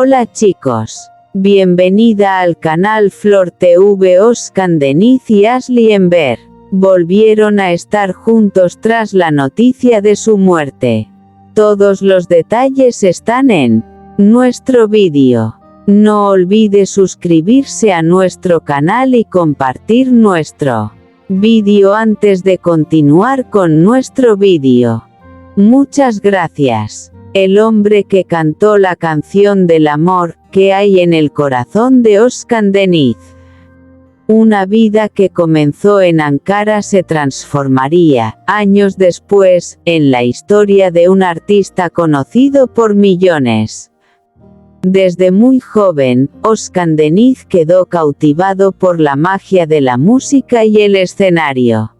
Hola chicos. Bienvenida al canal Flor TV. Özkan Deniz y Asli Enver volvieron a estar juntos tras la noticia de su muerte. Todos los detalles están en nuestro vídeo. No olvide suscribirse a nuestro canal y compartir nuestro vídeo antes de continuar con nuestro vídeo. Muchas gracias. El hombre que cantó la canción del amor que hay en el corazón de Özkan Deniz. Una vida que comenzó en Ankara se transformaría, años después, en la historia de un artista conocido por millones. Desde muy joven, Özkan Deniz quedó cautivado por la magia de la música y el escenario.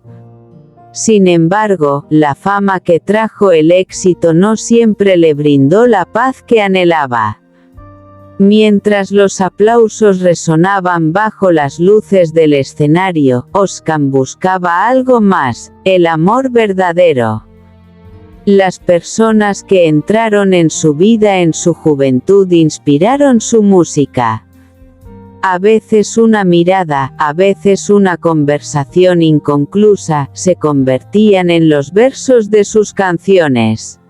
Sin embargo, la fama que trajo el éxito no siempre le brindó la paz que anhelaba. Mientras los aplausos resonaban bajo las luces del escenario, Özkan buscaba algo más, el amor verdadero. Las personas que entraron en su vida en su juventud inspiraron su música. A veces una mirada, a veces una conversación inconclusa, se convertían en los versos de sus canciones.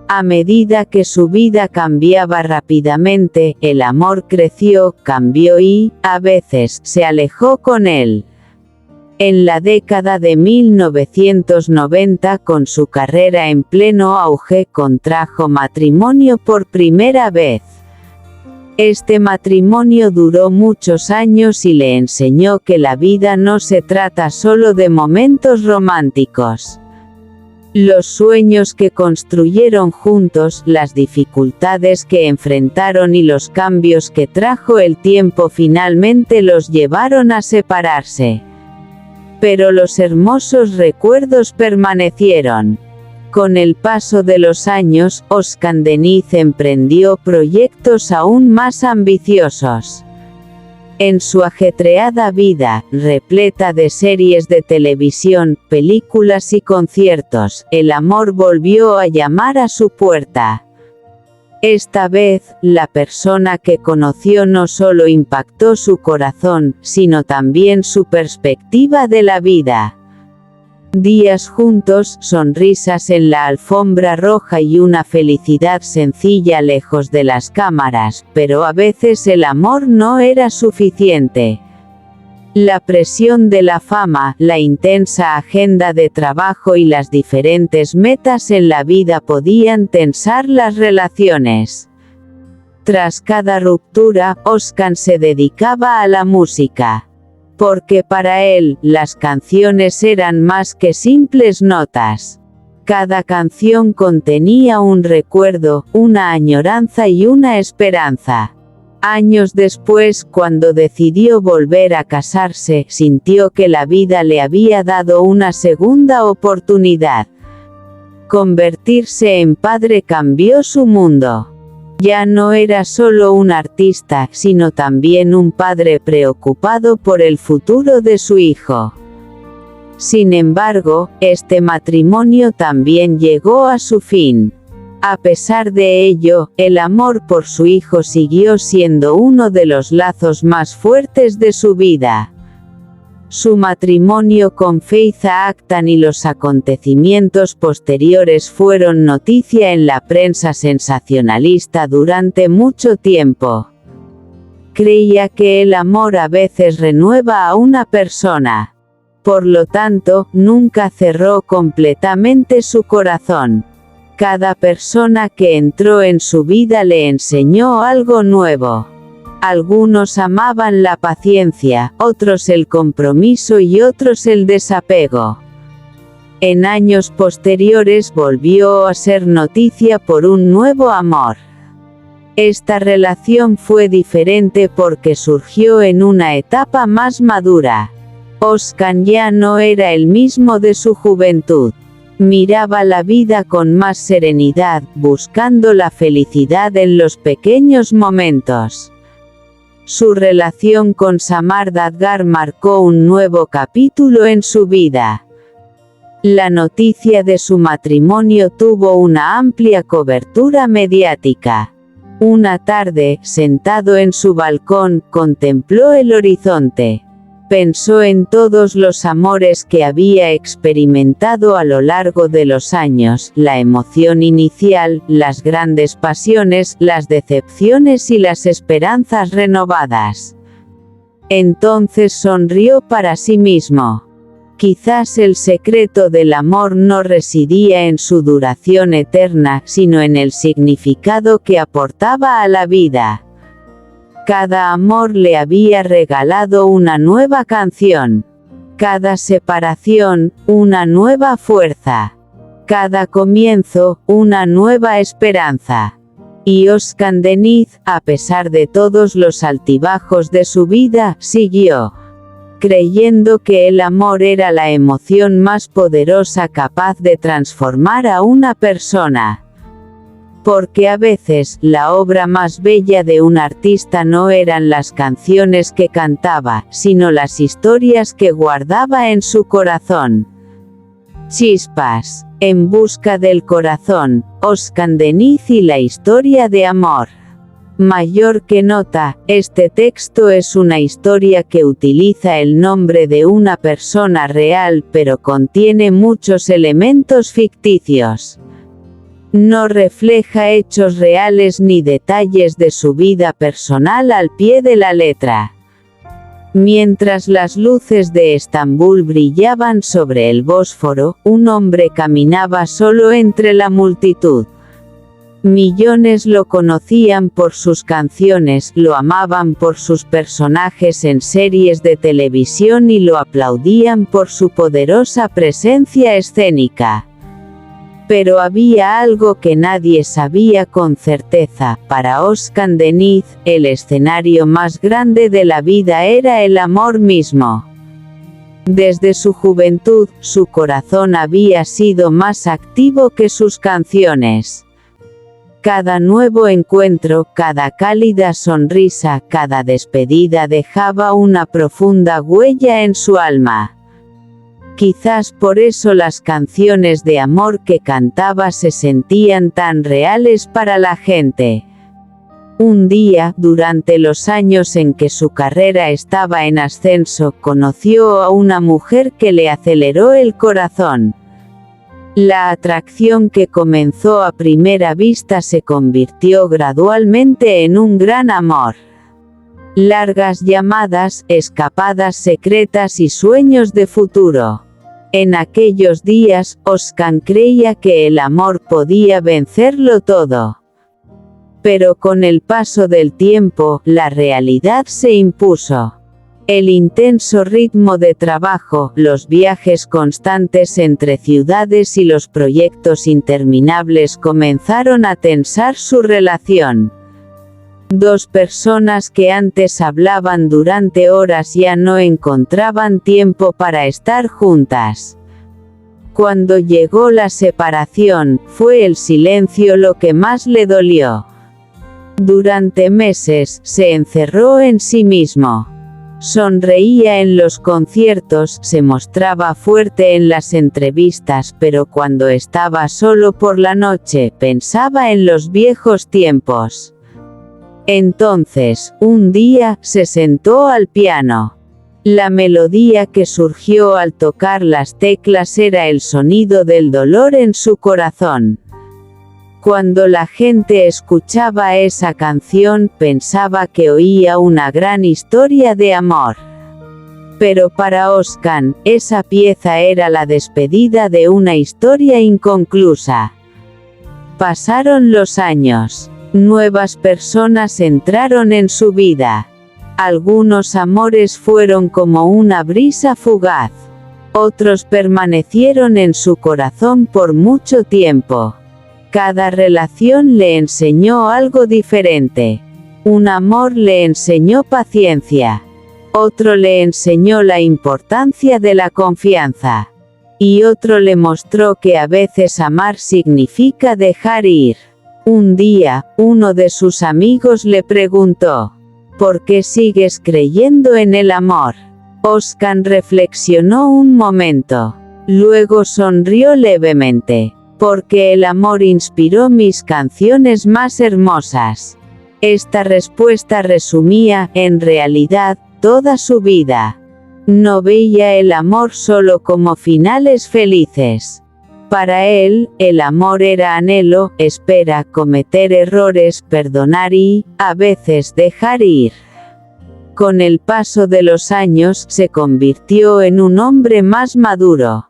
A medida que su vida cambiaba rápidamente, el amor creció, cambió y, a veces, se alejó con él. En la década de 1990, con su carrera en pleno auge, contrajo matrimonio por primera vez. Este matrimonio duró muchos años y le enseñó que la vida no se trata solo de momentos románticos. Los sueños que construyeron juntos, las dificultades que enfrentaron y los cambios que trajo el tiempo finalmente los llevaron a separarse. Pero los hermosos recuerdos permanecieron. Con el paso de los años, Özkan Deniz emprendió proyectos aún más ambiciosos. En su ajetreada vida, repleta de series de televisión, películas y conciertos, el amor volvió a llamar a su puerta. Esta vez, la persona que conoció no solo impactó su corazón, sino también su perspectiva de la vida. Días juntos, sonrisas en la alfombra roja y una felicidad sencilla lejos de las cámaras, pero a veces el amor no era suficiente. La presión de la fama, la intensa agenda de trabajo y las diferentes metas en la vida podían tensar las relaciones. Tras cada ruptura, Özkan se dedicaba a la música. Porque para él, las canciones eran más que simples notas. Cada canción contenía un recuerdo, una añoranza y una esperanza. Años después, cuando decidió volver a casarse, sintió que la vida le había dado una segunda oportunidad. Convertirse en padre cambió su mundo. Ya no era solo un artista, sino también un padre preocupado por el futuro de su hijo. Sin embargo, este matrimonio también llegó a su fin. A pesar de ello, el amor por su hijo siguió siendo uno de los lazos más fuertes de su vida. Su matrimonio con Feyza Aktan y los acontecimientos posteriores fueron noticia en la prensa sensacionalista durante mucho tiempo. Creía que el amor a veces renueva a una persona. Por lo tanto, nunca cerró completamente su corazón. Cada persona que entró en su vida le enseñó algo nuevo. Algunos amaban la paciencia, otros el compromiso y otros el desapego. En años posteriores volvió a ser noticia por un nuevo amor. Esta relación fue diferente porque surgió en una etapa más madura. Özkan ya no era el mismo de su juventud. Miraba la vida con más serenidad, buscando la felicidad en los pequeños momentos. Su relación con Samar Dadgar marcó un nuevo capítulo en su vida. La noticia de su matrimonio tuvo una amplia cobertura mediática. Una tarde, sentado en su balcón, contempló el horizonte. Pensó en todos los amores que había experimentado a lo largo de los años, la emoción inicial, las grandes pasiones, las decepciones y las esperanzas renovadas. Entonces sonrió para sí mismo. Quizás el secreto del amor no residía en su duración eterna, sino en el significado que aportaba a la vida. Cada amor le había regalado una nueva canción. Cada separación, una nueva fuerza. Cada comienzo, una nueva esperanza. Y Özkan Deniz, a pesar de todos los altibajos de su vida, siguió, creyendo que el amor era la emoción más poderosa capaz de transformar a una persona. Porque a veces, la obra más bella de un artista no eran las canciones que cantaba, sino las historias que guardaba en su corazón. Chispas. En busca del corazón, Özkan Deniz y la historia de amor. Mayor que nota, este texto es una historia que utiliza el nombre de una persona real pero contiene muchos elementos ficticios. No refleja hechos reales ni detalles de su vida personal al pie de la letra. Mientras las luces de Estambul brillaban sobre el Bósforo, un hombre caminaba solo entre la multitud. Millones lo conocían por sus canciones, lo amaban por sus personajes en series de televisión y lo aplaudían por su poderosa presencia escénica. Pero había algo que nadie sabía con certeza: para Özkan Deniz, el escenario más grande de la vida era el amor mismo. Desde su juventud, su corazón había sido más activo que sus canciones. Cada nuevo encuentro, cada cálida sonrisa, cada despedida dejaba una profunda huella en su alma. Quizás por eso las canciones de amor que cantaba se sentían tan reales para la gente. Un día, durante los años en que su carrera estaba en ascenso, conoció a una mujer que le aceleró el corazón. La atracción que comenzó a primera vista se convirtió gradualmente en un gran amor. Largas llamadas, escapadas secretas y sueños de futuro. En aquellos días, Özkan creía que el amor podía vencerlo todo. Pero con el paso del tiempo, la realidad se impuso. El intenso ritmo de trabajo, los viajes constantes entre ciudades y los proyectos interminables comenzaron a tensar su relación. Dos personas que antes hablaban durante horas ya no encontraban tiempo para estar juntas. Cuando llegó la separación, fue el silencio lo que más le dolió. Durante meses, se encerró en sí mismo. Sonreía en los conciertos, se mostraba fuerte en las entrevistas, pero cuando estaba solo por la noche, pensaba en los viejos tiempos. Entonces, un día, se sentó al piano. La melodía que surgió al tocar las teclas era el sonido del dolor en su corazón. Cuando la gente escuchaba esa canción, pensaba que oía una gran historia de amor. Pero para Özkan, esa pieza era la despedida de una historia inconclusa. Pasaron los años. Nuevas personas entraron en su vida. Algunos amores fueron como una brisa fugaz. Otros permanecieron en su corazón por mucho tiempo. Cada relación le enseñó algo diferente. Un amor le enseñó paciencia. Otro le enseñó la importancia de la confianza. Y otro le mostró que a veces amar significa dejar ir. Un día, uno de sus amigos le preguntó: ¿por qué sigues creyendo en el amor? Özkan reflexionó un momento. Luego sonrió levemente. Porque el amor inspiró mis canciones más hermosas. Esta respuesta resumía, en realidad, toda su vida. No veía el amor solo como finales felices. Para él, el amor era anhelo, espera, cometer errores, perdonar y, a veces, dejar ir. Con el paso de los años, se convirtió en un hombre más maduro.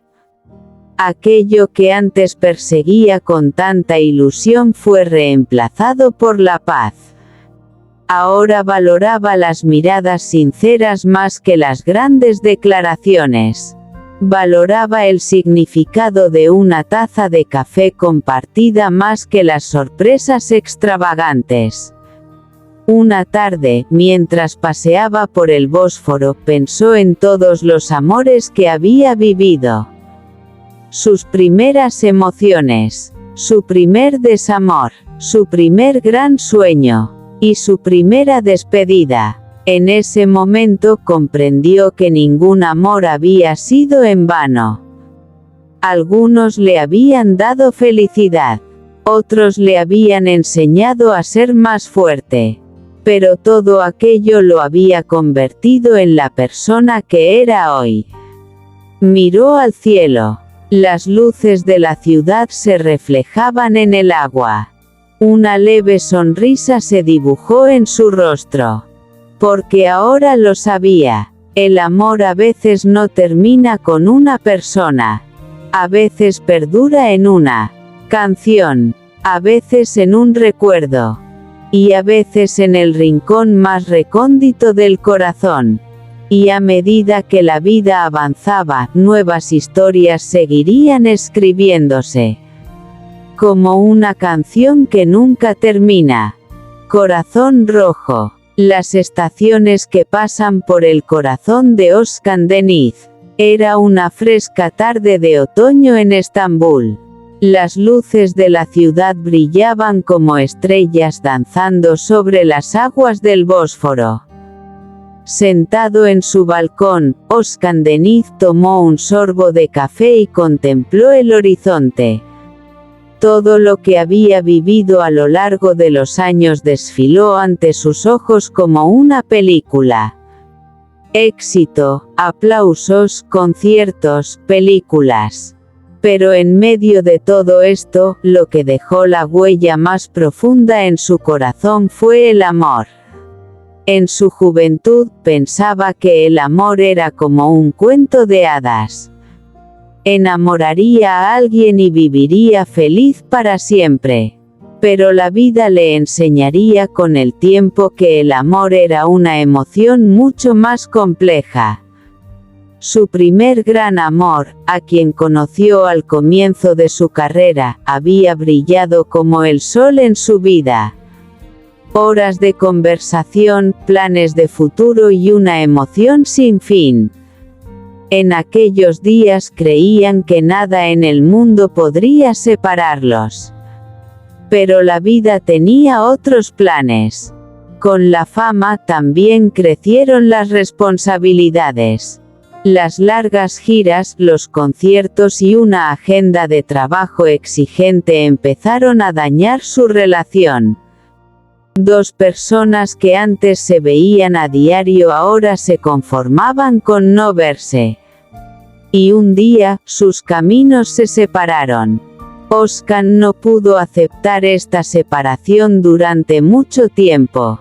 Aquello que antes perseguía con tanta ilusión fue reemplazado por la paz. Ahora valoraba las miradas sinceras más que las grandes declaraciones. Valoraba el significado de una taza de café compartida más que las sorpresas extravagantes. Una tarde, mientras paseaba por el Bósforo, pensó en todos los amores que había vivido. Sus primeras emociones, su primer desamor, su primer gran sueño, y su primera despedida. En ese momento comprendió que ningún amor había sido en vano. Algunos le habían dado felicidad, otros le habían enseñado a ser más fuerte. Pero todo aquello lo había convertido en la persona que era hoy. Miró al cielo. Las luces de la ciudad se reflejaban en el agua. Una leve sonrisa se dibujó en su rostro. Porque ahora lo sabía. El amor a veces no termina con una persona. A veces perdura en una canción. A veces en un recuerdo. Y a veces en el rincón más recóndito del corazón. Y a medida que la vida avanzaba, nuevas historias seguirían escribiéndose. Como una canción que nunca termina. Corazón rojo. Las estaciones que pasan por el corazón de Özkan Deniz. Era una fresca tarde de otoño en Estambul. Las luces de la ciudad brillaban como estrellas danzando sobre las aguas del Bósforo. Sentado en su balcón, Özkan Deniz tomó un sorbo de café y contempló el horizonte. Todo lo que había vivido a lo largo de los años desfiló ante sus ojos como una película. Éxito, aplausos, conciertos, películas. Pero en medio de todo esto, lo que dejó la huella más profunda en su corazón fue el amor. En su juventud, pensaba que el amor era como un cuento de hadas. Enamoraría a alguien y viviría feliz para siempre. Pero la vida le enseñaría con el tiempo que el amor era una emoción mucho más compleja. Su primer gran amor, a quien conoció al comienzo de su carrera, había brillado como el sol en su vida. Horas de conversación, planes de futuro y una emoción sin fin. En aquellos días creían que nada en el mundo podría separarlos. Pero la vida tenía otros planes. Con la fama también crecieron las responsabilidades. Las largas giras, los conciertos y una agenda de trabajo exigente empezaron a dañar su relación. Dos personas que antes se veían a diario ahora se conformaban con no verse. Y un día, sus caminos se separaron. Özkan no pudo aceptar esta separación durante mucho tiempo.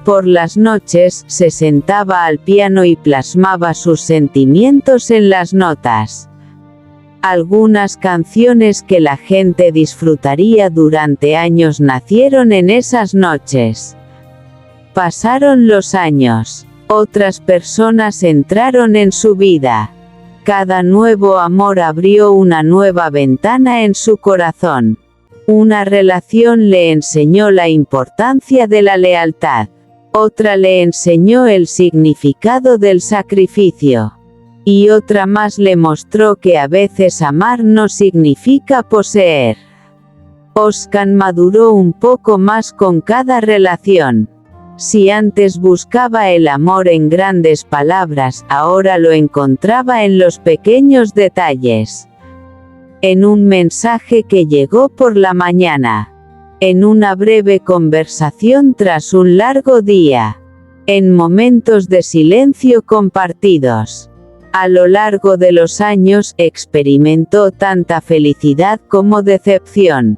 Por las noches, se sentaba al piano y plasmaba sus sentimientos en las notas. Algunas canciones que la gente disfrutaría durante años nacieron en esas noches. Pasaron los años. Otras personas entraron en su vida. Cada nuevo amor abrió una nueva ventana en su corazón. Una relación le enseñó la importancia de la lealtad. Otra le enseñó el significado del sacrificio. Y otra más le mostró que a veces amar no significa poseer. Özkan maduró un poco más con cada relación. Si antes buscaba el amor en grandes palabras, ahora lo encontraba en los pequeños detalles. En un mensaje que llegó por la mañana. En una breve conversación tras un largo día. En momentos de silencio compartidos. A lo largo de los años experimentó tanta felicidad como decepción.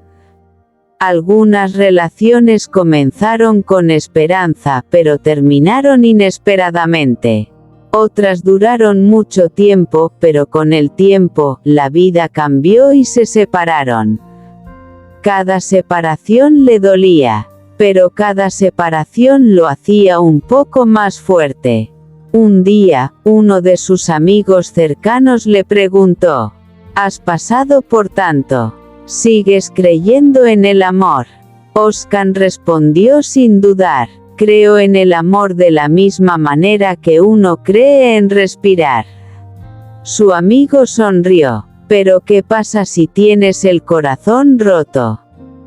Algunas relaciones comenzaron con esperanza pero terminaron inesperadamente. Otras duraron mucho tiempo, pero con el tiempo, la vida cambió y se separaron. Cada separación le dolía, pero cada separación lo hacía un poco más fuerte. Un día, uno de sus amigos cercanos le preguntó: «¿Has pasado por tanto? ¿Sigues creyendo en el amor?». Oscar respondió sin dudar: «Creo en el amor de la misma manera que uno cree en respirar». Su amigo sonrió: «¿Pero qué pasa si tienes el corazón roto?».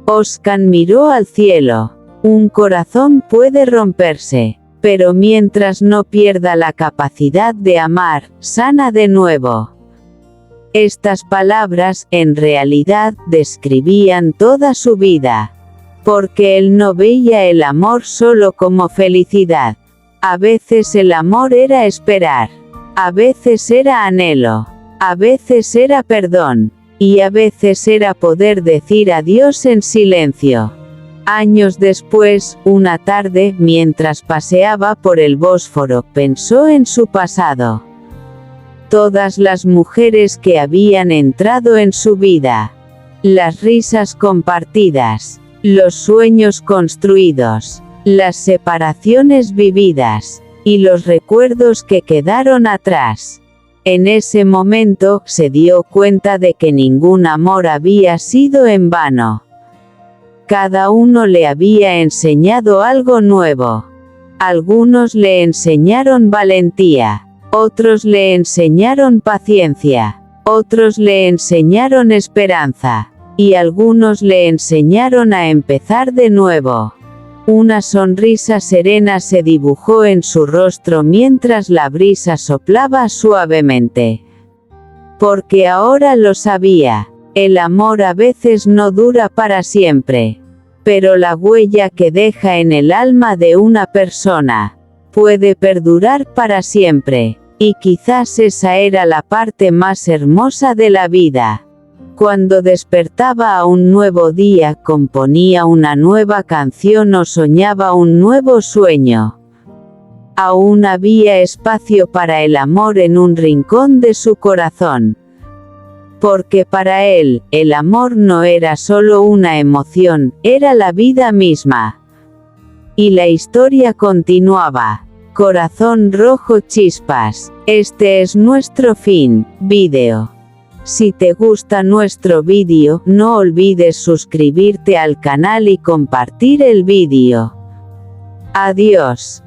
Oscar miró al cielo. Un corazón puede romperse, pero mientras no pierda la capacidad de amar, sana de nuevo. Estas palabras, en realidad, describían toda su vida. Porque él no veía el amor solo como felicidad. A veces el amor era esperar. A veces era anhelo. A veces era perdón. Y a veces era poder decir adiós en silencio. Años después, una tarde, mientras paseaba por el Bósforo, pensó en su pasado. Todas las mujeres que habían entrado en su vida. Las risas compartidas. Los sueños construidos. Las separaciones vividas. Y los recuerdos que quedaron atrás. En ese momento, se dio cuenta de que ningún amor había sido en vano. Cada uno le había enseñado algo nuevo. Algunos le enseñaron valentía. Otros le enseñaron paciencia. Otros le enseñaron esperanza. Y algunos le enseñaron a empezar de nuevo. Una sonrisa serena se dibujó en su rostro mientras la brisa soplaba suavemente. Porque ahora lo sabía. El amor a veces no dura para siempre. Pero la huella que deja en el alma de una persona puede perdurar para siempre. Y quizás esa era la parte más hermosa de la vida. Cuando despertaba a un nuevo día, componía una nueva canción o soñaba un nuevo sueño. Aún había espacio para el amor en un rincón de su corazón. Porque para él, el amor no era solo una emoción, era la vida misma. Y la historia continuaba. Corazón rojo chispas. Este es nuestro fin, vídeo. Si te gusta nuestro vídeo, no olvides suscribirte al canal y compartir el vídeo. Adiós.